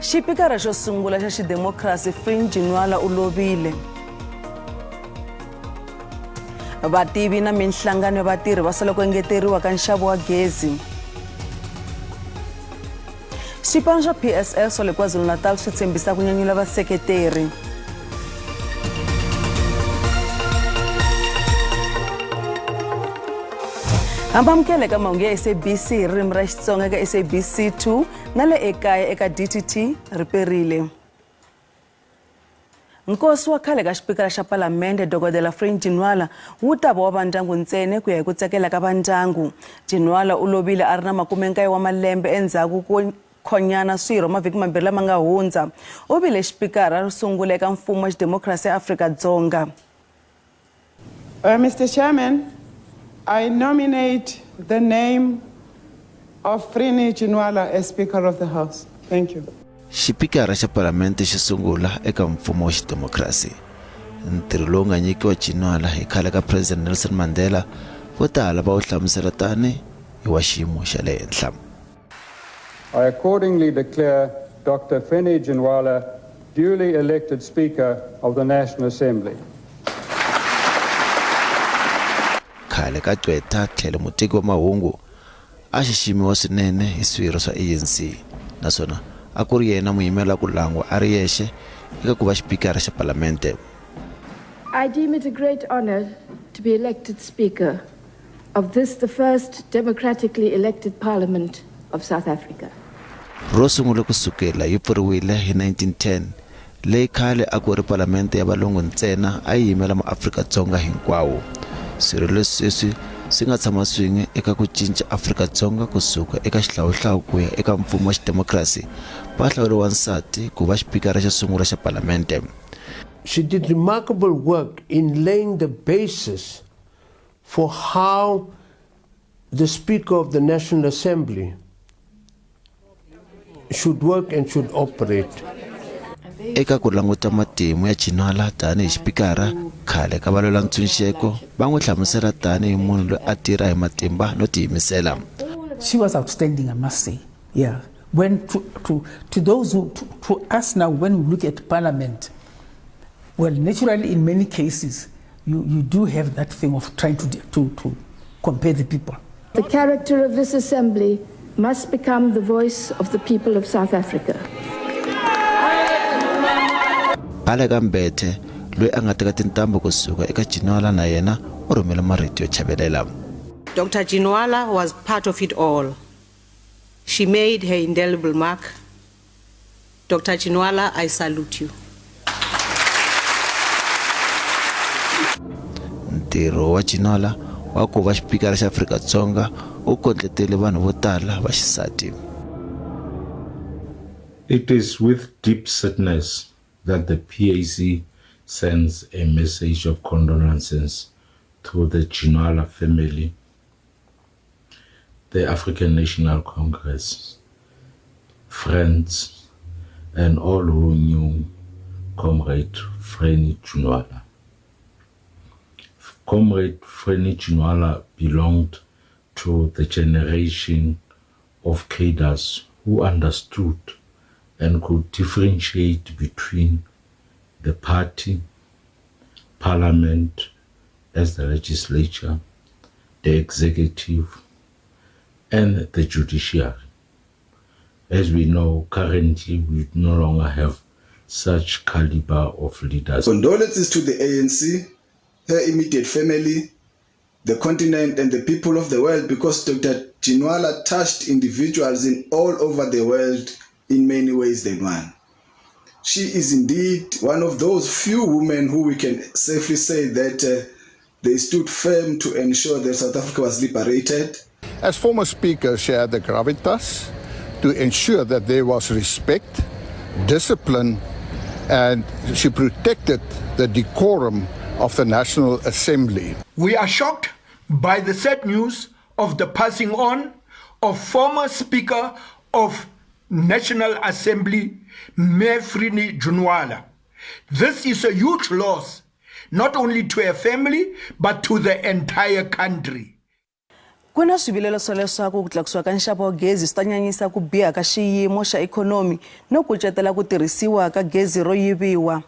Xipikara xo sungula xa xidimokrasi Frene Ginwaala u lovile. Vativi na minhlangano ya vatirhi va sala ku engeteriwa ka nxavo wa gezi. Swipano swa PSL swa le KwaZulu-Natal swi tshembisa ku nyanyula vaseketeri. Hambamukele ka mahungu ya SABC hi ririmi ra Xitsonga eka SABC 2 na le ekaya eka DTT riperile. Nkosi wa khale ka xipikara xa palamende dokodela Frene Ginwaala wu ta va wa va ndyangu ntsena ku ya hi ku tsakela ka va ndyangu. Ginwaala u lovile a ri na 49 wa malembe endzhaku ko khonyana swirho mavhiki mambirhi lama nga hundza. U vile xipikara ro sungula eka mfumo wa xidemokrasi ya Afrika-Dzonga. Mr. Chairman, I nominate the name of Frene Ginwaala as Speaker of the House. Thank you. Xipikara xa palamende xi sungula eka mfumo wa xidemokrasi. Ntirho lowu nga nyikiwa Ginwaala hi khale ka President Nelson Mandela vo tala va wu hlamusela tani hi wa xiyimo xa le henhla. I accordingly declare Dr. Frene Ginwaala duly elected Speaker of the National Assembly. Khale ka Gqwetha tlhelo muteki wa Mahungu a xiximiwa swinene hi swirho swa ANC naswona a ku ri yena muyimela ku langwa a ri yexe eka ku va xipikara xa palamende. I deem it a great honor to be elected Speaker of this, the first democratically elected Parliament of South Africa. Ro sungula ku sukela yi pfuriwile hi 1910 leyi khale a ku ri palamende ya valungu ntsena a yi yimela maAfrika-Dzonga hinkwawo. Swirho leswi swi nga tshama swin'we eka ku cinca Afrika-Dzonga kusuka eka xihlawuhlawu ku ya eka mfumo wa xidemokrasi va hlawuriwa nsati ku va xipikara xa sungula xa palamende. She did remarkable work in laying the basis for how the Speaker of the National Assembly should work and should operate. Eka ku languta matimu ya Ginwaala tani hi xipikara khale ka valwela ntshunxeko va n'wi hlamusela tani hi munhu loyi a tirha hi matimba no tiyimisela. She was outstanding, I must say. Yeah. When to those who to us now, when we look at Parliament, well, naturally in many cases you do have that thing of trying to compare the people. The character of this assembly must become the voice of the people of South Africa. Pale ka Mbethe loyi a nga teka tintambu kusuka eka Ginwaala na yena u rhumela marito yo chavelela. Dr. Ginwaala was part of it all. She made her indelible mark. Dr. Ginwaala, I salute you. Ntirho wa Ginwaala wa ku va xipikara xa Afrika-Dzonga u kondletele vanhu vo tala va xisati. It is with deep sadness that the PAC sends a message of condolences to the Ginwaala family, the African National Congress, friends, and all who knew Comrade Frene Ginwaala. Comrade Frene Ginwaala belonged to the generation of cadres who understood and could differentiate between the party, parliament as the legislature, the executive, and the judiciary. As we know, currently we no longer have such caliber of leaders. Condolences to the ANC, her immediate family, the continent, and the people of the world, because Dr. Ginwaala touched individuals in all over the world in many ways than one. She is indeed one of those few women who we can safely say that they stood firm to ensure that South Africa was liberated. As former Speaker, she had the gravitas to ensure that there was respect, discipline, and she protected the decorum of the National Assembly. We are shocked by the sad news of the passing on of former Speaker of National Assembly, Frene Ginwaala. This is a huge loss, not only to her family, but to the entire country. Ku na swivilelo swo leswaku ku tlakusiwa ka nxavo wa gezi swi ta nyanyisa ku biha ka xiyimo xa ikhonomi no kucetela ku tirhisiwa ka gezi ro yiviwa.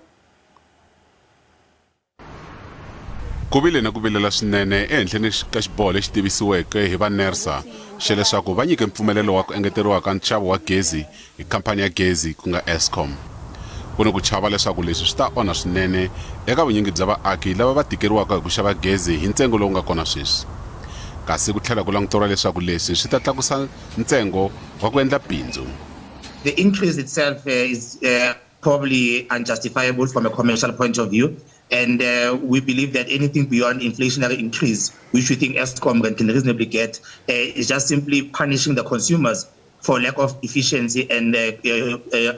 Ku vile na ku vilela swinene ehenhleni ka xiboho lexi tivisiweke hi va NERSA xa leswaku va nyike mpfumelelo wa ku engeteriwa ka nxavo wa gezi hi khampani ya gezi ku nga Eskom. Ku ni ku chava leswaku leswi swi ta onha swinene eka vunyingi bya vaaki lava va tikeriwaka hi ku xava gezi hi ntsengo lowu nga kona sweswi. Kasi ku tlhela ku languteriwa leswaku leswi swi ta tlakusa ntsengo wa ku endla bindzu. The increase itself is probably unjustifiable from a commercial point of view. And we believe that anything beyond inflationary increase, which we think Eskom can reasonably get, is just simply punishing the consumers for lack of efficiency and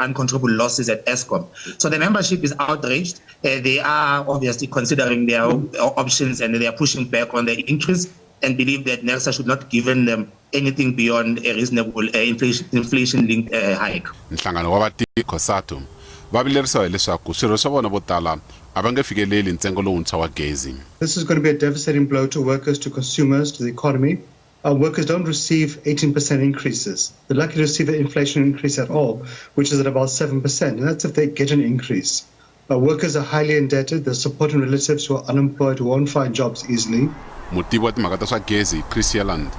uncontrollable losses at Eskom. So the membership is outraged. They are obviously considering their options and they are pushing back on the increase and believe that NERSA should not give them anything beyond a reasonable inflation-linked hike. Nhlangano wa Vativi Kosato va vilerisiwa hileswaku swirho swa vona vo tala a va nge fikeleli ntsengo lowuntshwa wa gezi. This is going to be a devastating blow to workers, to consumers, to the economy. Our workers don't receive 18% increases. They're likely to receive an inflation increase at all, which is at about 7%, and that's if they get an increase. Our workers are highly indebted. They're supporting relatives who are unemployed, who won't find jobs easily. Mutivi wa timhaka ta swa gezi Chris Yaland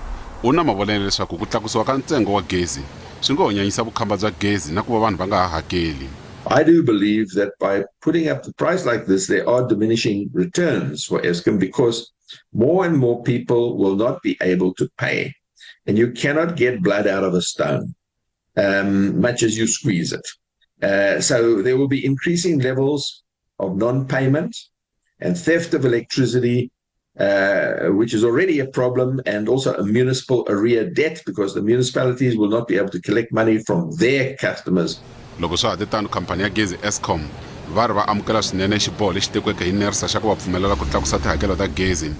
u na mavonelo leswaku ku tlakusiwa ka ntsengo wa gezi swi ngo nyanyisa vukhamba bya gezi na ku va vanhu va nga ha hakeli. I do believe that by putting up the price like this, there are diminishing returns for Eskom because more and more people will not be able to pay. And you cannot get blood out of a stone, much as you squeeze it. So there will be increasing levels of non-payment and theft of electricity, which is already a problem, and also a municipal arrear debt because the municipalities will not be able to collect money from their customers. Loko swa ha tano khampani ya gezi Eskom va ri va amukela swinene xiboho lexi tekiweke hi NERSA xa ku va pfumelela ku tlakusa tihakelo ta gezi,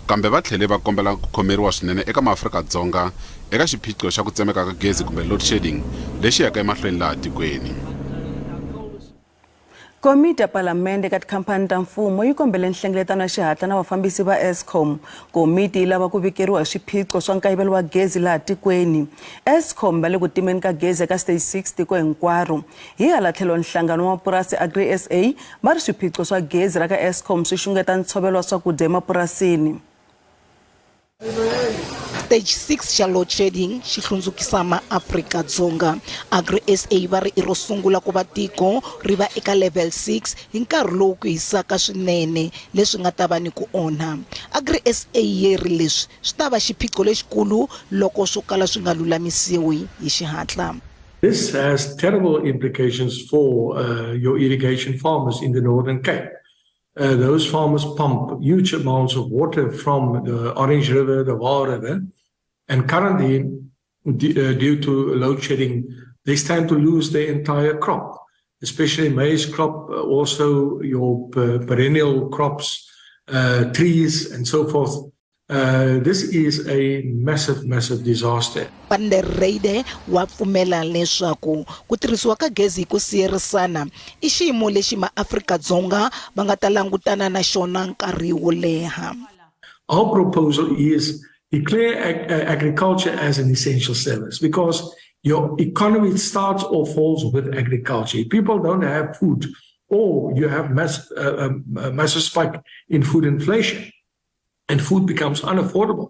kambe va tlhele va kombela ku khomeriwa swinene eka maAfrika-Dzonga eka xiphiqo xa ku tsemeka ka gezi kumbe load shedding lexi yaka emahlweni laha tikweni. Komiti ya palamende ka tikhampani ta mfumo yi kombele nhlengeletano ya xihatla na vafambisi va Eskom. Komiti yi lava ku vikeriwa hi swiphiqo swa nkayivelo wa gezi laha tikweni. Eskom va le ku timeni ka gezi eka stage 6 tiko hinkwaro. Hi hala tlhelo nhlangano wa mapurasi Agri SA va ri swiphiqo swa gezi ra ka Eskom swi xungeta ntshovelo wa swakudya emapurasini. Stage 6 xa load shedding xi hlundzukisa maAfrika-Dzonga. Agri SA va ri i ro sungula ku va tiko ri va eka level 6 hi nkarhi lowu ku hisaka swinene leswi nga ta va ni ku onha. Agri SA yi ri leswi swi ta va xiphiqo lexikulu loko swo kala swi nga lulamisiwi hi xihatla. This has terrible implications for your irrigation farmers in the Northern Cape. Those farmers pump huge amounts of water from the Orange River, the Vaal River, and currently, due to load shedding, they stand to lose their entire crop, especially maize crop, also your perennial crops, trees, and so forth. This is a massive, massive disaster. Pandereide wa pfumela leswaku ku tirhisiwa ka gezi ku siyerisana i xiyimo lexi maAfrika-Dzonga va nga ta langutana na xona nkarhi wo leha. Our proposal is declare agriculture as an essential service because your economy starts or falls with agriculture. If people don't have food, or you have massive spike in food inflation, and food becomes unaffordable.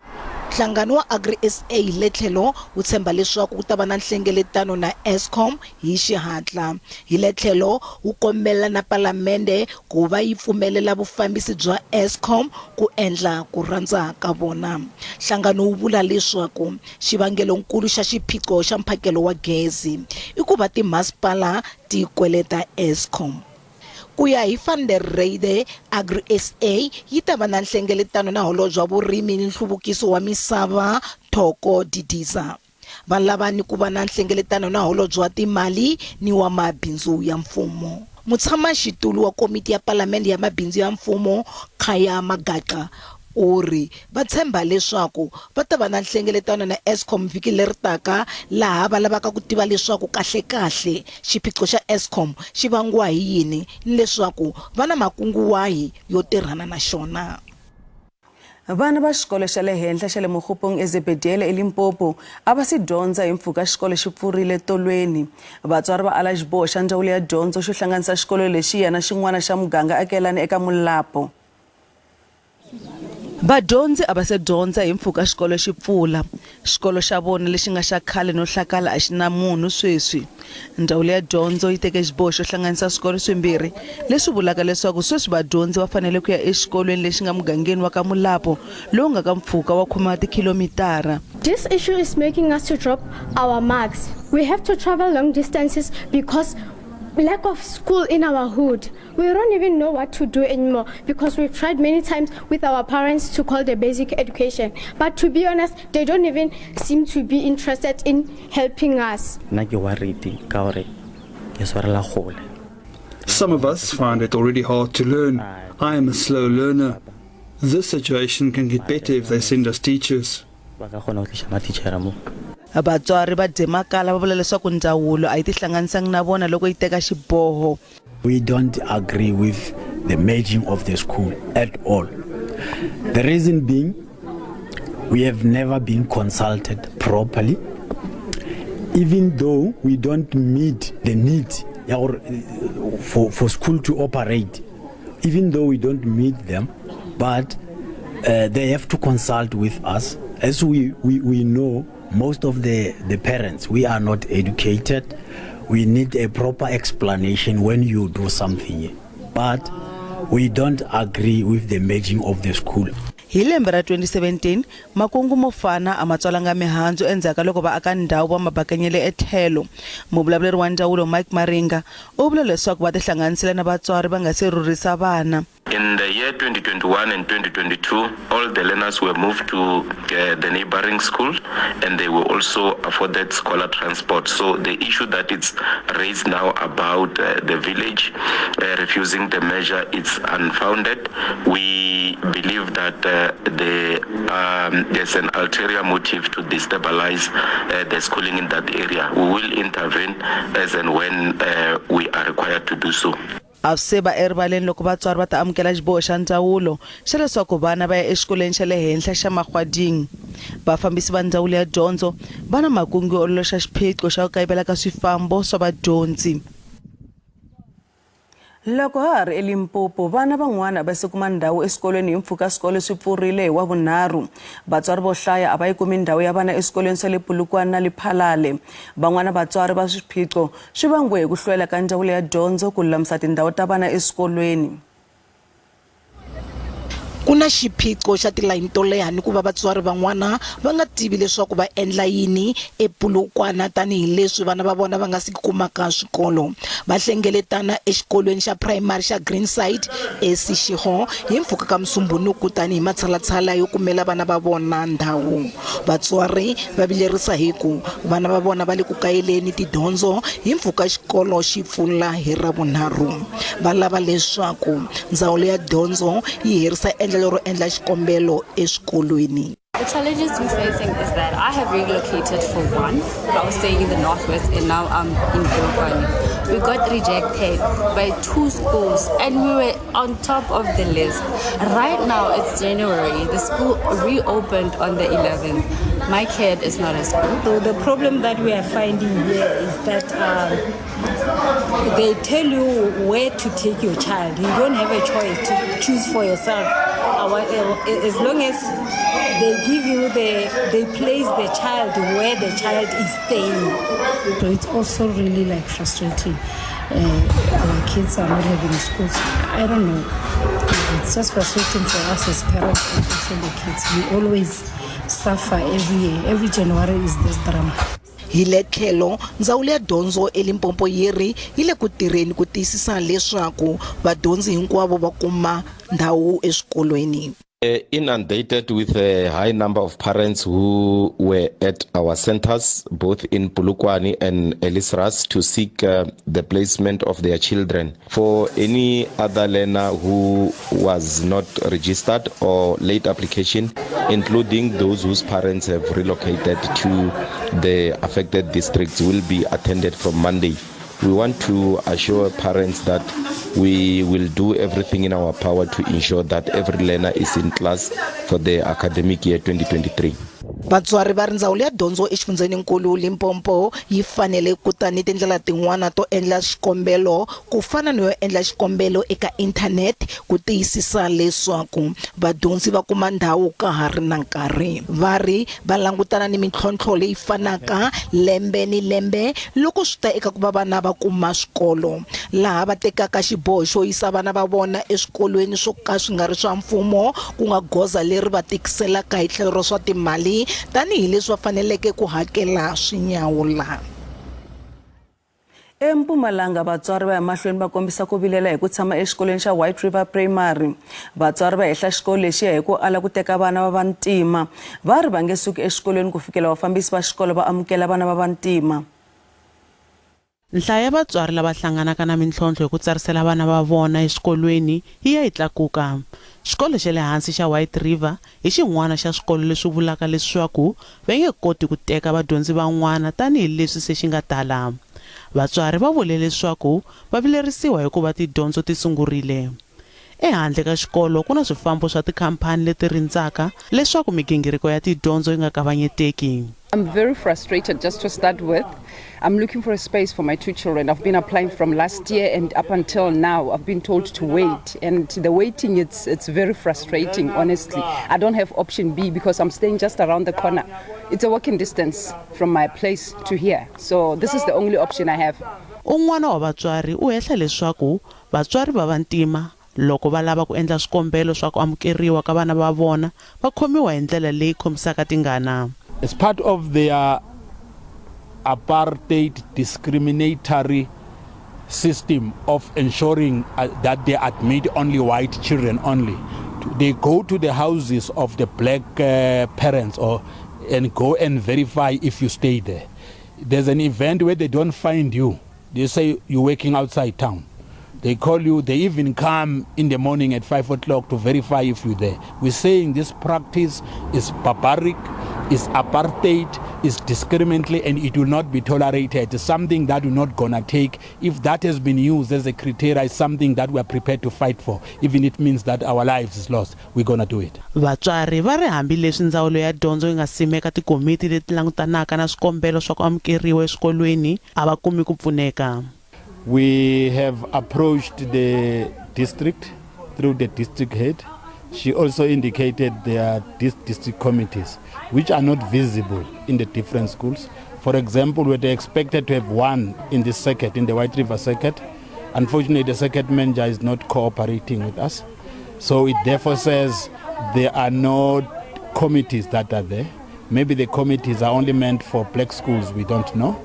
Nhlangano wa Agri SA le tlhelo wu tshemba leswaku ku ta va na nhlengeletano na Eskom hi xihatla. Hi le tlhelo wu kombela na palamende ku va yi pfumelela vufambisi bya Eskom ku endla ku rhandza ka vona. Nhlangano wu vula leswaku xivangelonkulu xa xiphiqo xa mphakelo wa gezi i ku va timasipala ti kweleta Eskom. Kuya hi Pandereide, Agri SA yi ta va na nhlengeletano na holobye wa vurimi ni nhluvukiso wa misava Thoko Didiza. Va lava ni ku va na nhlengeletano na holobye wa timali ni wa mabindzu ya mfumo. Mutshamaxitulu wa komiti ya palamende ya mabindzu ya mfumo Khaya Magaqa uri va tshemba leswaku va ta va na nhlengeletano na Eskom vhiki leri taka laha va lavaka ku tiva leswaku kahle xiphiqo xa Eskom xi vangiwa hi yini leswaku va na makungu wahi yo tirhana na xona. Vana va xikolo xa le henhla xa le Mahungu eZebediela eLimpopo a va si dyondza hi mpfhuka xikolo xi pfurile tolweni. Vatswari va ala xiboho xa ndzawulo ya dyondzo xo hlanganisa xikolo lexiya na xin'wana xa muganga akelani eka Mulapo. Vadyondzi a va se dyondza hi mpfhuka xikolo xi pfula. Xikolo xa vona lexi nga xa khale no hlakala a xi na munhu sweswi. Ndzawulo ya dyondzo yi teke xiboho xo hlanganisa swikolo swimbirhi leswi vulaka leswaku sweswi vadyondzi va fanele ku ya exikolweni lexi nga mugangeni wa ka Mulapo lowu nga ka mpfhuka wa 10 tikhilomitara. This issue is making us to drop our marks. We have to travel long distances because lack of school in our hood. We don't even know what to do anymore because we've tried many times with our parents to call the basic education. But to be honest, they don't even seem to be interested in helping us. Some of us find it already hard to learn. I am a slow learner. This situation can get better if they send us teachers. Vatswari va Demakala va vula leswaku ndzawulo a yi tihlanganisanga na vona loko yi teka xiboho. We don't agree with the merging of the school at all. The reason being, we have never been consulted properly. Even though we don't meet the need for school to operate, even though we don't meet them, but they have to consult with us. As we know, most of the parents, we are not educated. We need a proper explanation when you do something. But we don't agree with the merging of the school. Hi lembe ra 2017 makungu mo fana a matswalanga mihandzu endzhaku loko va aka ndhawu va mabakanyele etlhelo. Muvulavuleri wa ndzawulo Mike Maringa u vula leswaku va tihlanganisile na vatswari va nga se rhurisa vana. In the year 2021 and 2022, all the learners were moved to the neighboring school, and they were also afforded scholar transport. So the issue that is raised now about the village refusing the measure is unfounded. We believe that there's an ulterior motive to destabilize the schooling in that area. We will intervene as and when we are required to do so. Avseba erivaleni loko vatswari va ta amukela xiboho xa ndzawulo xa leswaku vana va ya exikolweni xa le henhla xa Mahwading. Vafambisi va ndzawulo ya dyondzo va na makungu yo ololoxa xiphiqo xa ku kayivela ka swifambo swa vadyondzi. Loko ha ha ri eLimpopo vana van'wana va se kuma ndhawu eswikolweni hi mpfhuka swikolo swi pfurile hi Wavunharhu. Vatswari vo hlaya a va yi kumi ndhawu ya vana eswikolweni swa le Polokwane na le Phalale. Van'wana vatswari va swiphiqo swi vangiwe hi ku hlwela ka ndzawulo ya dyondzo ku lulamisa tindhawu ta vana eswikolweni. Kuna xiphiqo xa tilayini to leha ni ku va vatswari van'wana va nga tivi leswaku va endla yini ePolokwane tanihileswi vana va vona va nga si kumaka swikolo. Va hlengeletana exikolweni xa primary xa Greenside eSishego hi mpfhuka ka Musumbunuku tanihi matshalatshala yo kumela vana va vona ndhawu. Vatswari va vilerisa hiku vana va vona va le ku kayeleni tidyondzo hi mpfhuka xikolo xi pfula hi Ravunharhu. Va lava leswaku ndzawulo ya dyondzo yi herisa The challenges we're facing is that I have relocated for one. I was staying in the northwest and now I'm in Polokwane. We got rejected by 2 schools and we were on top of the list. Right now it's January. The school reopened on the 11th. My kid is not at school. So the problem that we are finding here is that they tell you where to take your child. You don't have a choice to choose for yourself. As long as they give you they place the child where the child is staying. So it's also really like frustrating. Our kids are not having schools. I don't know. It's just frustrating for us as parents and also the kids. We always suffer every year. Every January is this drama. Hi le tlhelo ndzawulo ya dyondzo eLimpopo yiri yi le ku tirheni ku tiyisisa leswaku vadyondzi hinkwavo va kuma ndhawu eswikolweni. Inundated with a high number of parents who were at our centers, both in Polokwane and Elisras, to seek the placement of their children. For any other learner who was not registered or late application, including those whose parents have relocated to the affected districts, will be attended from Monday. We want to assure parents that we will do everything in our power to ensure that every learner is in class for the academic year 2023. Vatswari va ri ndzawulo ya dyondzo exifundzeninkulu Limpopo yi fanele ku ta ni tindlela tin'wana to endla xikombelo ku fana no endla xikombelo eka internet ku tiyisisa leswaku vadyondzi va kuma ndhawu ka ha ri na nkarhi. Va ri va langutana ni mintlhontlho leyi fanaka lembe ni lembe loko swi ta eka ku va vana va kuma swikolo, laha va tekaka xiboho xo yisa vana va vona eswikolweni swo ka swi nga ri swa mfumo ku nga goza leri va tikiselaka hi tlhelo ro swa timali tanihileswi va faneleke ku hakela swinyawula. eMpumalanga vatswari va ya mahlweni va kombisa ku vilela hi ku tshama exikolweni xa White River Primary. Vatswari va hehla xikolo lexi hi ku ala ku teka vana va vantima. Va ri va nge suki exikolweni ku fikela vafambisi va xikolo va amukela vana va vantima. Nhlayo ya vatswari lava hlanganaka na mintlhontlho hi ku tsarisela vana va vona eswikolweni yi ya yi tlakuka. Xikolo xa le hansi xa White River hi xin'wana xa swikolo leswi vulaka leswaku va nge koti ku teka vadyondzi van'wana tanihileswi se xi nga tala. Vatswari va vule leswaku va vilerisiwa hikuva tidyondzo ti sungurile. Ehandle ka xikolo ku na swifambo swa tikhampani leti rindzaka leswaku migingiriko ya tidyondzo yi nga kavanyeteki. I'm very frustrated just to start with. I'm looking for a space for my 2 children. I've been applying from last year and up until now I've been told to wait, and the waiting it's very frustrating, honestly. I don't have option B because I'm staying just around the corner. It's a walking distance from my place to here. So this is the only option I have. Un'wana wa vatswari u hehla leswaku vatswari va vantima loko va lava ku endla swikombelo swa ku amukeriwa ka vana va vona va khomiwa hi ndlela leyi khomisaka tingana. As part of their apartheid discriminatory system of ensuring that they admit only white children only, they go to the houses of the black parents and go and verify if you stay there. There's an event where they don't find you. They say you're working outside town. They call you, they even come in the morning at 5 o'clock to verify if you're there. We're saying this practice is barbaric, is apartheid, is discriminatory, and it will not be tolerated. It's something that we're not gonna take. If that has been used as a criteria, it's something that we're prepared to fight for. Even if it means that our lives is lost, we're gonna do it. Vatswari va ri hambi leswi ndzawulo ya dyondzo yi nga simeka tikomiti leti langutanaka na swikombelo swa ku amukeriwa eswikolweni a va kumi ku pfuneka. We have approached the district through the district head. She also indicated there are district committees which are not visible in the different schools. For example, we were expected to have one in the circuit, in the White River circuit. Unfortunately, the circuit manager is not cooperating with us. So it therefore says there are no committees that are there. Maybe the committees are only meant for black schools, we don't know.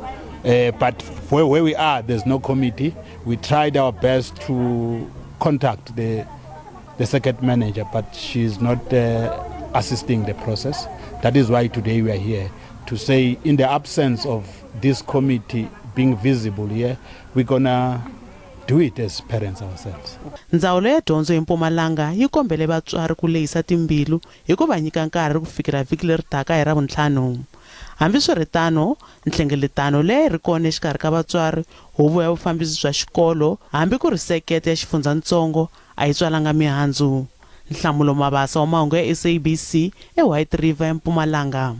But where we are, there's no committee. We tried our best to contact the circuit manager, but she's not assisting the process. That is why today we are here to say, in the absence of this committee being visible here, we're gonna do it as parents ourselves. Ndzawulo ya dyondzo eMpumalanga yi kombele vatswari ku lehisa timbilu hi ku va nyika nkarhi ku fikira vhiki leri taka hi Ravuntlhanu. Hambiswiritano, nhlengeletano leyi ri kona exikarhi ka vatswari, huvo ya vufambisi bya xikolo, hambi ku ri sekete ya xifundzantsongo a yi tswalanga mihandzu. Nhlamulo Mabasa wa mahungu ya SABC eWhite River eMpumalanga.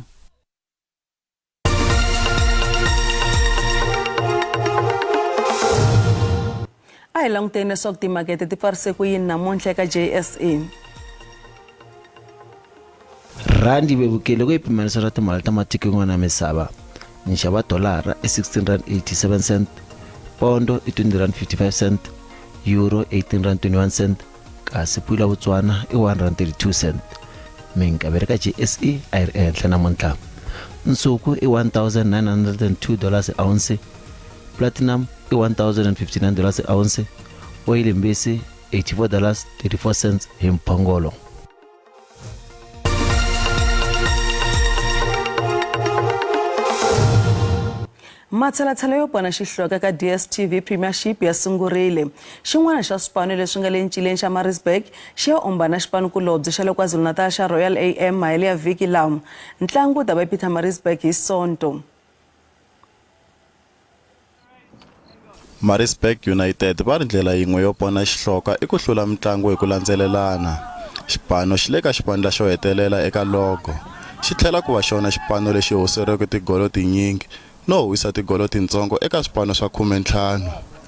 A hi languteni leswaku timakete ti pfarise ku yini namuntlha eka JSA. Randi vevukile ku pimanisa ra timali ta matiko yan'wana ya misava. Nxavo wa dolara i 16.87 pondo i 20.55 euro 18.21 kasi pula Botswana i 1.32 minkaveri ka JSE a ri ehenhla namuntlha. Nsuku i $1,902 a ounce, platinum i $1,059 a ounce, oil mbisi $84.34 hi mphongolo. Matshalatshala yo pona xihloka ka DSTV Premiership ya sungurile. Xin'wana xa swipano leswi nga le ncileni xa Maritzburg xi ya ombana xipano kulobye xa le KwaZulu-Natal xa Royal AM mahele ya vhiki lawa. Ntlangu ta va Peter Maritzburg hi Sonto. Maritzburg United va ri ndlela yin'we yo pona xihloka i ku hlula mitlangu hi ku landzelelana. Xipano xi le ka xipandla xo hetelela eka logo. Xi tlhela ku va xona xipano lexi hosereke tigolo tinyingi no wisa tigolo tintsongo eka swipano swa 15.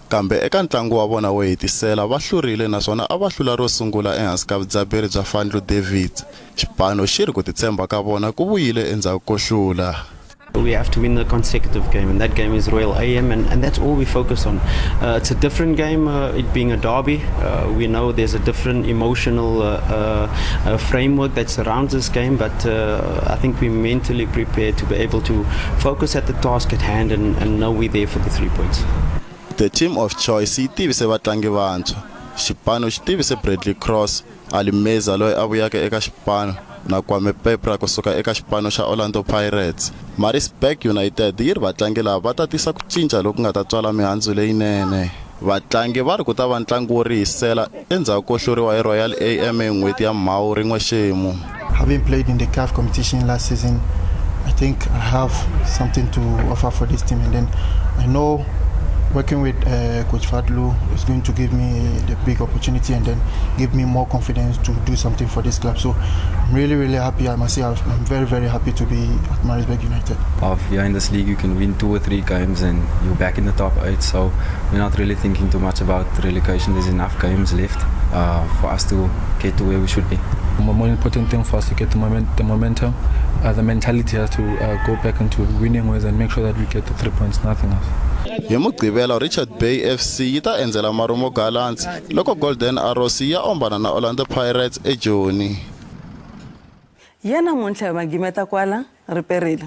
Kambe eka ntlangu wa vona wo hetisela va hlurile naswona a va hlula ro sungula ehansi ka vudzaberi bya Fandlu David. Xipano xi ri ku titshemba ka vona ku vuyile endzhaku ko hlula. We have to win the consecutive game, and that game is Royal AM, and that's all we focus on. It's a different game, it being a derby. We know there's a different emotional framework that surrounds this game, but I think we're mentally prepared to be able to focus at the task at hand and know we're there for the 3 points. The team of choice yi tivise vatlangi vantshwa. Xipano xi tivise Bradley Cross, Alimeza loyi a vuyaka eka xipano na Kwame Pepra kusuka eka xipano xa Orlando Pirates. Maritzburg United yi ri vatlangi lava va ta tisa ku cinca loku nga ta tswala mihandzu leyinene. Vatlangi va ri ku ta va ntlangu wo rihisela endzhaku ko hluriwa hi Royal AM hi n'hweti ya Mhawu rin'we xemu. Having played in the CAF competition last season, I think I have something to offer for this team, and then I know working with Coach Fadlu is going to give me the big opportunity and then give me more confidence to do something for this club. So I'm really happy. I must say I'm very happy to be at Maritzburg United. If you're in this league, you can win 2 or 3 games and you're back in the top 8. So we're not really thinking too much about relegation. There's enough games left for us to get to where we should be. The more important thing for us to get the momentum, the mentality has to go back into winning ways and make sure that we get the 3 points, nothing else. Hi Mugqibelo Richard Bay FC yi ta endzela Marumo Gallants loko Golden Arrows ya ombana na Orlando Pirates eJoni. Yana namuntlha magimeta kwala riperile.